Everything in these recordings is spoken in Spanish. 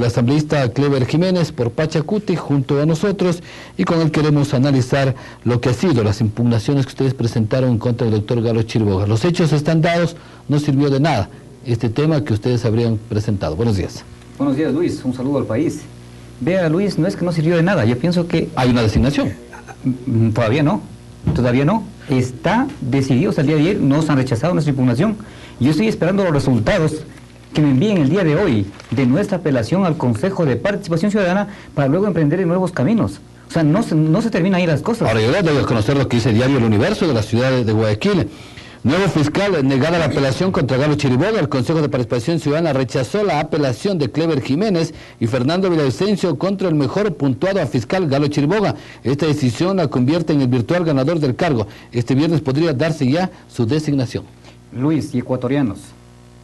el asambleísta Clever Jiménez por Pachacuti junto a nosotros, y con él queremos analizar lo que ha sido las impugnaciones que ustedes presentaron en contra del doctor Galo Chiriboga. Los hechos están dados, no sirvió de nada este tema que ustedes habrían presentado. Buenos días. Buenos días, Luis, un saludo al país. Vea, Luis, no es que no sirvió de nada, yo pienso que... ¿Hay una designación? Todavía no. Está decidido hasta el día de ayer, nos han rechazado nuestra impugnación. Yo estoy esperando los resultados que me envíen el día de hoy de nuestra apelación al Consejo de Participación Ciudadana para luego emprender en nuevos caminos. O sea, no se terminan ahí las cosas. Ahora yo debo conocer lo que dice Diario El Universo de la ciudad de Guayaquil. Nuevo fiscal, negada la apelación contra Galo Chiriboga. El Consejo de Participación Ciudadana rechazó la apelación de Clever Jiménez y Fernando Villavicencio contra el mejor puntuado a fiscal Galo Chiriboga. Esta decisión la convierte en el virtual ganador del cargo. Este viernes podría darse ya su designación. Luis y ecuatorianos,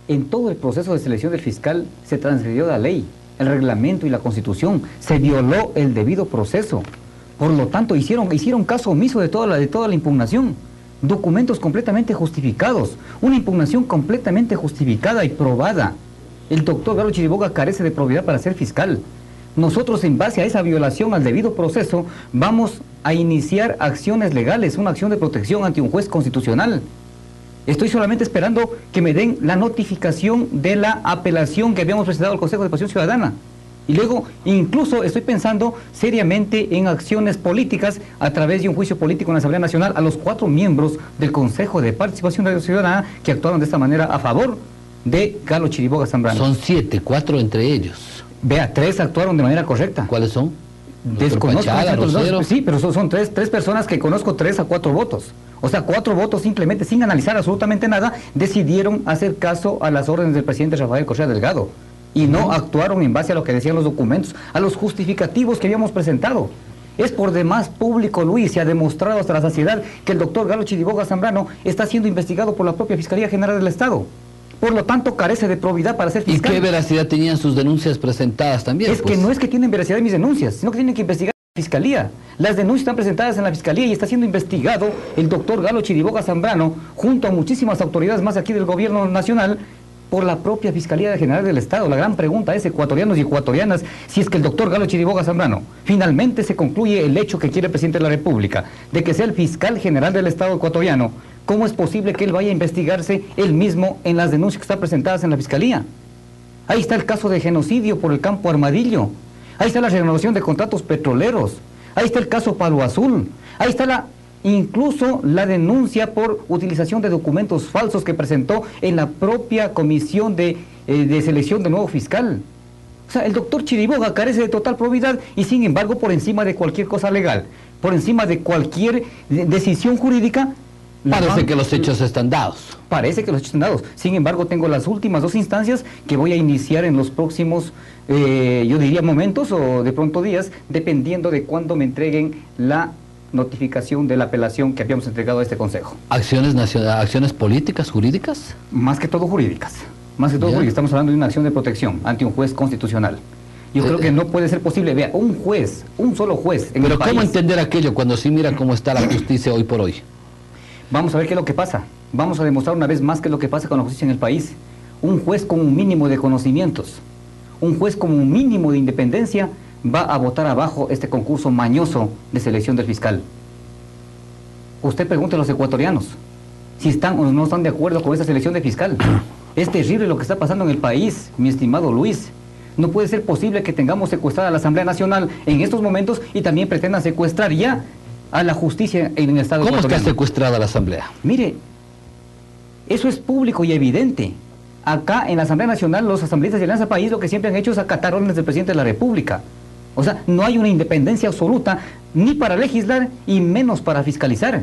en todo el proceso de selección del fiscal se transgredió la ley, el reglamento y la constitución. Se violó el debido proceso. Por lo tanto, hicieron caso omiso de toda la impugnación. Documentos completamente justificados, una impugnación completamente justificada y probada. El doctor Galo Chiriboga carece de probidad para ser fiscal. Nosotros, en base a esa violación al debido proceso, vamos a iniciar acciones legales, una acción de protección ante un juez constitucional. Estoy solamente esperando que me den la notificación de la apelación que habíamos presentado al Consejo de Participación Ciudadana. Y luego, incluso estoy pensando seriamente en acciones políticas a través de un juicio político en la Asamblea Nacional a los 4 miembros del Consejo de Participación Ciudadana que actuaron de esta manera a favor de Galo Chiriboga Zambrano. Son 7, 4 entre ellos. Vea, 3 actuaron de manera correcta. ¿Cuáles son? Desconozco. Pachada, sí, pero son tres personas que conozco, 3 a 4 votos. O sea, 4 votos simplemente, sin analizar absolutamente nada, decidieron hacer caso a las órdenes del presidente Rafael Correa Delgado. Y no actuaron en base a lo que decían los documentos, a los justificativos que habíamos presentado. Es por demás público, Luis, se ha demostrado hasta la saciedad que el doctor Galo Chiriboga Zambrano está siendo investigado por la propia Fiscalía General del Estado. Por lo tanto, carece de probidad para ser fiscal. ¿Y qué veracidad tenían sus denuncias presentadas también? Es que no es que tienen veracidad mis denuncias, sino que tienen que investigar la Fiscalía. Las denuncias están presentadas en la Fiscalía y está siendo investigado el doctor Galo Chiriboga Zambrano junto a muchísimas autoridades más aquí del gobierno nacional por la propia Fiscalía General del Estado. La gran pregunta es, ecuatorianos y ecuatorianas, si es que el doctor Galo Chiriboga Zambrano finalmente se concluye el hecho que quiere el presidente de la República, de que sea el fiscal general del Estado ecuatoriano, ¿cómo es posible que él vaya a investigarse él mismo en las denuncias que están presentadas en la Fiscalía? Ahí está el caso de genocidio por el Campo Armadillo, ahí está la renovación de contratos petroleros, ahí está el caso Palo Azul, ahí está incluso la denuncia por utilización de documentos falsos que presentó en la propia comisión de selección de nuevo fiscal. O sea, el doctor Chiriboga carece de total probidad y sin embargo, por encima de cualquier cosa legal, por encima de cualquier decisión jurídica, parece que los hechos están dados. Parece que los hechos están dados. Sin embargo, tengo las últimas 2 instancias que voy a iniciar en los próximos, yo diría momentos o de pronto días, dependiendo de cuándo me entreguen la notificación de la apelación que habíamos entregado a este Consejo. ¿Acciones políticas, jurídicas? Más que todo jurídicas. Más que todo jurídicas. Estamos hablando de una acción de protección ante un juez constitucional. Yo creo que no puede ser posible, vea, un juez, un solo juez en el país. Pero ¿cómo entender aquello cuando sí mira cómo está la justicia hoy por hoy? Vamos a ver qué es lo que pasa. Vamos a demostrar una vez más qué es lo que pasa con la justicia en el país. Un juez con un mínimo de conocimientos, un juez con un mínimo de independencia, va a votar abajo este concurso mañoso de selección del fiscal. Usted pregunte a los ecuatorianos si están o no están de acuerdo con esta selección de fiscal. Es terrible lo que está pasando en el país, mi estimado Luis. No puede ser posible que tengamos secuestrada a la Asamblea Nacional en estos momentos y también pretendan secuestrar ya a la justicia en el Estado ecuatoriano. ¿Cómo está secuestrada la Asamblea? Mire, eso es público y evidente. Acá en la Asamblea Nacional los asambleístas de Alianza País lo que siempre han hecho es acatar órdenes del presidente de la República. O sea, no hay una independencia absoluta ni para legislar y menos para fiscalizar.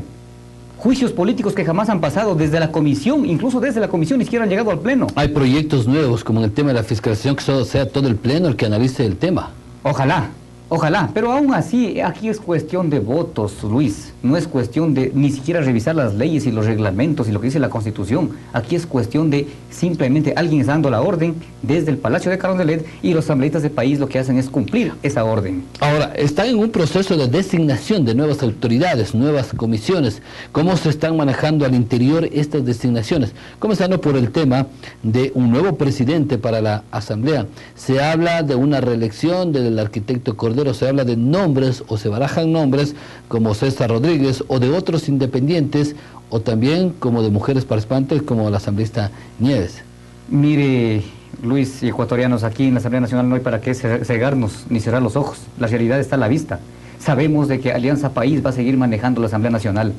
Juicios políticos que jamás han pasado desde la comisión, incluso desde la comisión ni siquiera han llegado al pleno. Hay proyectos nuevos como en el tema de la fiscalización, que sea todo el pleno el que analice el tema. Ojalá, Ojalá, pero aún así, aquí es cuestión de votos, Luis. No es cuestión de ni siquiera revisar las leyes y los reglamentos y lo que dice la Constitución. Aquí es cuestión de simplemente alguien está dando la orden desde el Palacio de Carondelet y los asambleístas del país lo que hacen es cumplir esa orden. Ahora, están en un proceso de designación de nuevas autoridades, nuevas comisiones. ¿Cómo se están manejando al interior estas designaciones? Comenzando por el tema de un nuevo presidente para la Asamblea. Se habla de una reelección del arquitecto Cordero, se habla de nombres o se barajan nombres como César Rodríguez o de otros independientes o también como de mujeres participantes como la asambleísta Nieves. Mire, Luis y ecuatorianos, aquí en la Asamblea Nacional no hay para qué cegarnos ni cerrar los ojos. La realidad está a la vista. Sabemos de que Alianza País va a seguir manejando la Asamblea Nacional.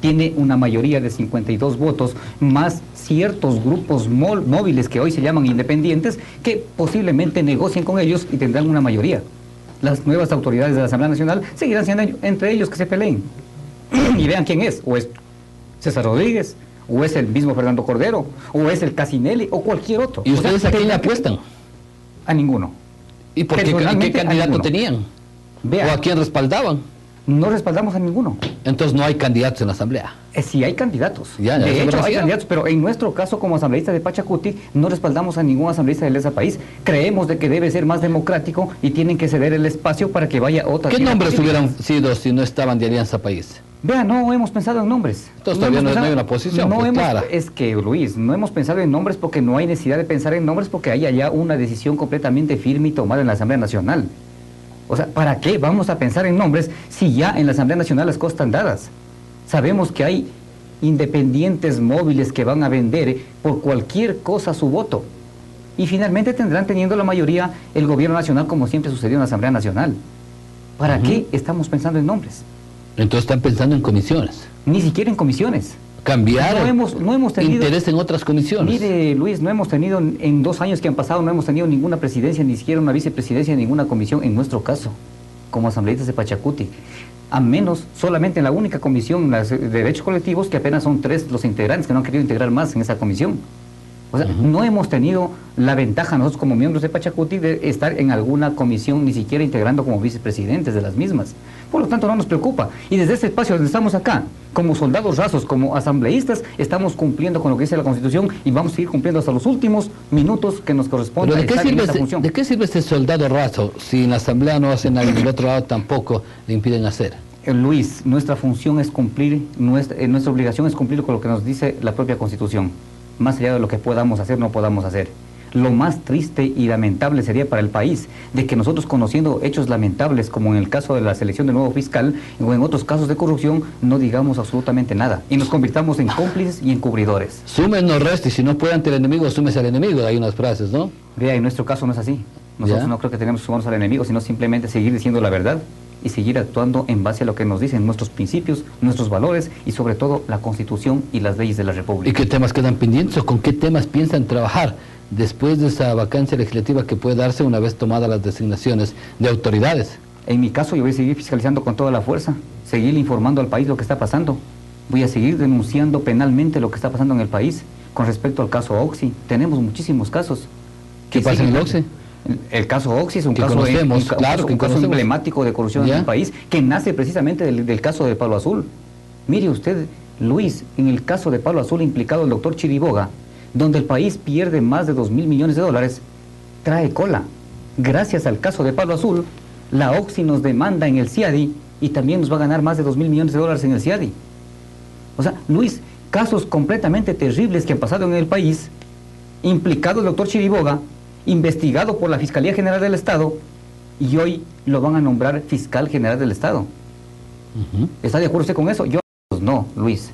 Tiene una mayoría de 52 votos, más ciertos grupos móviles que hoy se llaman independientes, que posiblemente negocien con ellos y tendrán una mayoría. Las nuevas autoridades de la Asamblea Nacional seguirán siendo entre ellos que se peleen. Y vean quién es, o es César Rodríguez, o es el mismo Fernando Cordero, o es el Casinelli, o cualquier otro. ¿Y ustedes a quién le apuestan? A ninguno. ¿Y por qué candidato tenían? Vea, ¿O a quién respaldaban? No respaldamos a ninguno. Entonces no hay candidatos en la Asamblea. Sí hay candidatos. Ya, de hecho hay candidatos, pero en nuestro caso como asambleístas de Pachacuti no respaldamos a ningún asambleísta de ese país. Creemos de que debe ser más democrático y tienen que ceder el espacio para que vaya otra. ¿Qué nombres hubieran sido si no estaban de Alianza País? Vea, no hemos pensado en nombres. Entonces todavía no hay una posición clara. Es que, Luis, no hemos pensado en nombres porque no hay necesidad de pensar en nombres porque hay allá una decisión completamente firme y tomada en la Asamblea Nacional. O sea, ¿para qué vamos a pensar en nombres si ya en la Asamblea Nacional las cosas están dadas? Sabemos que hay independientes móviles que van a vender por cualquier cosa su voto. Y finalmente tendrán teniendo la mayoría el gobierno nacional como siempre sucedió en la Asamblea Nacional. ¿Para qué estamos pensando en nombres? Entonces están pensando en comisiones. Ni siquiera en comisiones. Cambiar no hemos tenido interés en otras comisiones. Mire, Luis, no hemos tenido, en 2 años que han pasado, no hemos tenido ninguna presidencia, ni siquiera una vicepresidencia, ninguna comisión, en nuestro caso, como asambleístas de Pachacuti. A menos, solamente en la única comisión de derechos colectivos, que apenas son 3 los integrantes que no han querido integrar más en esa comisión. O sea, no hemos tenido la ventaja nosotros como miembros de Pachacuti de estar en alguna comisión, ni siquiera integrando como vicepresidentes de las mismas. Por lo tanto, no nos preocupa. Y desde este espacio donde estamos acá, como soldados rasos, como asambleístas, estamos cumpliendo con lo que dice la Constitución y vamos a seguir cumpliendo hasta los últimos minutos que nos corresponde estar en esa función. ¿De qué sirve ese soldado raso si en la Asamblea no hacen nada y del otro lado tampoco le impiden hacer? Luis, nuestra función es cumplir, nuestra obligación es cumplir con lo que nos dice la propia Constitución. Más allá de lo que podamos hacer, no podamos hacer. Lo más triste y lamentable sería para el país de que nosotros, conociendo hechos lamentables como en el caso de la selección del nuevo fiscal o en otros casos de corrupción, no digamos absolutamente nada y nos convirtamos en cómplices y encubridores. Sumen no resta, y si no puede ante el enemigo, súmese al enemigo. Hay unas frases, ¿no? Vea, en nuestro caso no es así. Nosotros no creo que tenemos que sumarnos al enemigo, sino simplemente seguir diciendo la verdad y seguir actuando en base a lo que nos dicen nuestros principios, nuestros valores y sobre todo la Constitución y las leyes de la República. ¿Y qué temas quedan pendientes o con qué temas piensan trabajar después de esa vacancia legislativa que puede darse una vez tomadas las designaciones de autoridades? En mi caso yo voy a seguir fiscalizando con toda la fuerza, seguir informando al país lo que está pasando. Voy a seguir denunciando penalmente lo que está pasando en el país con respecto al caso Oxy. Tenemos muchísimos casos. ¿Qué pasa en el Oxy? El caso Oxy es un caso emblemático de corrupción en el país, que nace precisamente del caso de Palo Azul. Mire usted, Luis, en el caso de Palo Azul implicado el doctor Chiriboga, donde el país pierde más de 2.000 millones de dólares, trae cola. Gracias al caso de Palo Azul, la Oxy nos demanda en el CIADI y también nos va a ganar más de 2.000 millones de dólares en el CIADI. O sea, Luis, casos completamente terribles que han pasado en el país, implicado el doctor Chiriboga, investigado por la Fiscalía General del Estado, y hoy lo van a nombrar fiscal general del Estado. ¿Está de acuerdo usted con eso? Yo pues no, Luis.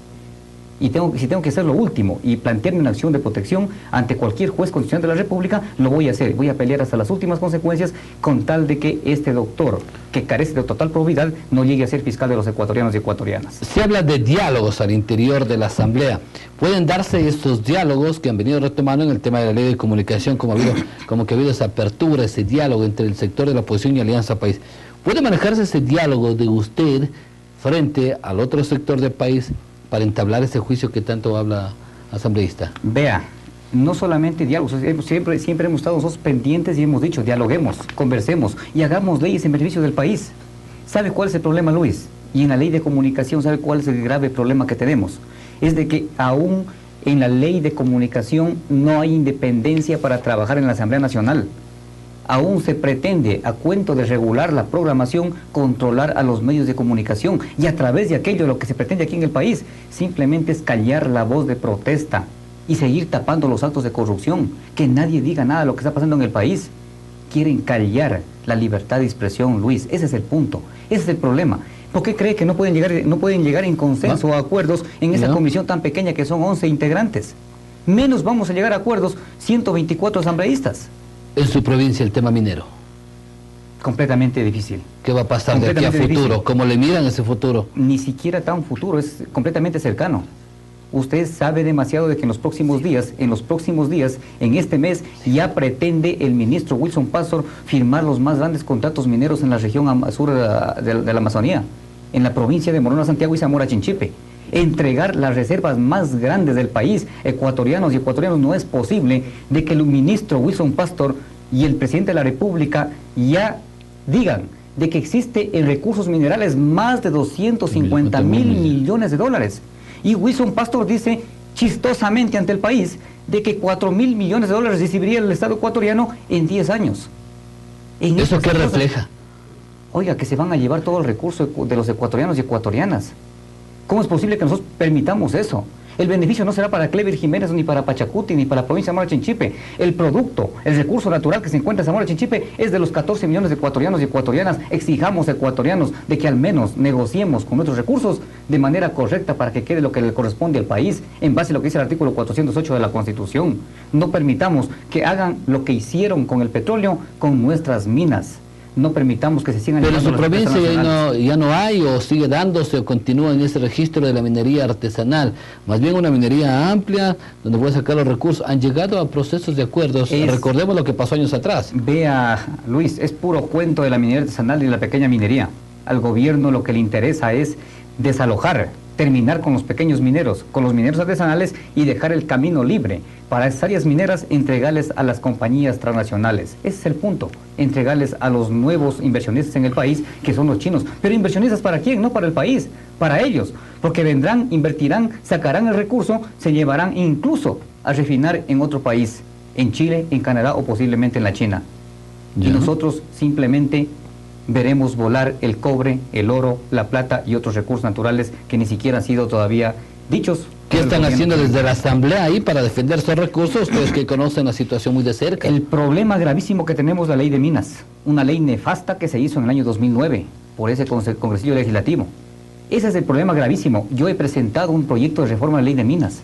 Y si tengo que hacer lo último y plantearme una acción de protección ante cualquier juez constitucional de la República, lo voy a hacer. Voy a pelear hasta las últimas consecuencias con tal de que este doctor, que carece de total probidad, no llegue a ser fiscal de los ecuatorianos y ecuatorianas. Se habla de diálogos al interior de la Asamblea. ¿Pueden darse estos diálogos que han venido retomando en el tema de la ley de comunicación, como que ha habido esa apertura, ese diálogo entre el sector de la oposición y Alianza País? ¿Puede manejarse ese diálogo de usted frente al otro sector del país para entablar ese juicio que tanto habla asambleísta? Vea, no solamente diálogos, siempre hemos estado nosotros pendientes y hemos dicho, dialoguemos, conversemos y hagamos leyes en beneficio del país. ¿Sabe cuál es el problema, Luis? Y en la ley de comunicación, ¿sabe cuál es el grave problema que tenemos? Es de que aún en la ley de comunicación no hay independencia para trabajar en la Asamblea Nacional. Aún se pretende, a cuento de regular la programación, controlar a los medios de comunicación, y a través de aquello lo que se pretende aquí en el país simplemente es callar la voz de protesta y seguir tapando los actos de corrupción, que nadie diga nada de lo que está pasando en el país. Quieren callar la libertad de expresión, Luis, ese es el punto, ese es el problema. ¿Por qué cree que no pueden llegar en consenso o acuerdos en esa comisión tan pequeña que son 11 integrantes? Menos vamos a llegar a acuerdos 124 asambleístas. En su provincia el tema minero. Completamente difícil. ¿Qué va a pasar de aquí a futuro? Difícil. ¿Cómo le miran ese futuro? Ni siquiera tan futuro, es completamente cercano. Usted sabe demasiado de que en los próximos días, en este mes, ya pretende el ministro Wilson Pastor firmar los más grandes contratos mineros en la región sur de la Amazonía, en la provincia de Morona, Santiago y Zamora Chinchipe. Entregar las reservas más grandes del país, ecuatorianos y ecuatorianos. No es posible de que el ministro Wilson Pastor y el presidente de la República ya digan de que existe en recursos minerales más de 250 mil millones de dólares. Y Wilson Pastor dice chistosamente ante el país de que 4 mil millones de dólares recibiría el Estado ecuatoriano en 10 años. ¿Eso qué refleja? Oiga, que se van a llevar todo el recurso de los ecuatorianos y ecuatorianas. ¿Cómo es posible que nosotros permitamos eso? El beneficio no será para Clever Jiménez, ni para Pachacuti, ni para la provincia de Zamora Chinchipe. El producto, el recurso natural que se encuentra en Zamora Chinchipe es de los 14 millones de ecuatorianos y ecuatorianas. Exijamos a ecuatorianos de que al menos negociemos con nuestros recursos de manera correcta para que quede lo que le corresponde al país, en base a lo que dice el artículo 408 de la Constitución. No permitamos que hagan lo que hicieron con el petróleo, con nuestras minas. No permitamos que se sigan... Pero en su provincia ya no hay, o sigue dándose, o continúa en ese registro de la minería artesanal, más bien una minería amplia, donde puede sacar los recursos. Han llegado a procesos de acuerdos, recordemos lo que pasó años atrás. Vea, Luis, es puro cuento de la minería artesanal y de la pequeña minería. Al gobierno lo que le interesa es desalojar, terminar con los pequeños mineros, con los mineros artesanales, y dejar el camino libre para esas áreas mineras, entregarles a las compañías transnacionales. Ese es el punto, entregarles a los nuevos inversionistas en el país, que son los chinos. Pero inversionistas ¿para quién? No para el país, para ellos, porque vendrán, invertirán, sacarán el recurso, se llevarán incluso a refinar en otro país, en Chile, en Canadá o posiblemente en la China. Y nosotros simplemente veremos volar el cobre, el oro, la plata y otros recursos naturales que ni siquiera han sido todavía dichos. ¿Qué están haciendo desde la Asamblea ahí para defender sus recursos? Ustedes que conocen la situación muy de cerca. El problema gravísimo que tenemos es la ley de minas, una ley nefasta que se hizo en el año 2009 por ese congresillo legislativo. Ese es el problema gravísimo. Yo he presentado un proyecto de reforma de la ley de minas,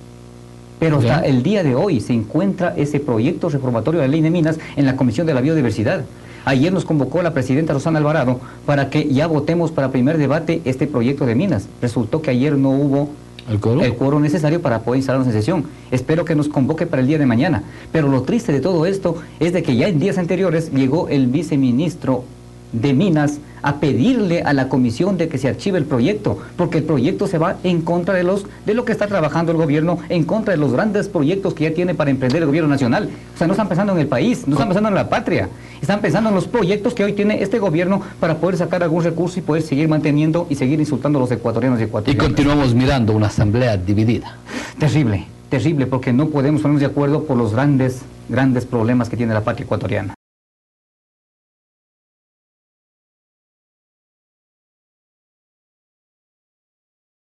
pero hasta el día de hoy se encuentra ese proyecto reformatorio de la ley de minas en la Comisión de la Biodiversidad. Ayer nos convocó la presidenta Rosana Alvarado para que ya votemos para primer debate este proyecto de minas. Resultó que ayer no hubo el quórum necesario para poder instalarnos en sesión. Espero que nos convoque para el día de mañana. Pero lo triste de todo esto es de que ya en días anteriores llegó el viceministro de Minas a pedirle a la comisión de que se archive el proyecto, porque el proyecto se va en contra de lo que está trabajando el gobierno, en contra de los grandes proyectos que ya tiene para emprender el gobierno nacional. O sea, no están pensando en el país, no están pensando en la patria, están pensando en los proyectos que hoy tiene este gobierno para poder sacar algún recurso y poder seguir manteniendo y seguir insultando a los ecuatorianos y ecuatorianas. Y continuamos mirando una asamblea dividida. Terrible, terrible, porque no podemos ponernos de acuerdo por los grandes problemas que tiene la patria ecuatoriana.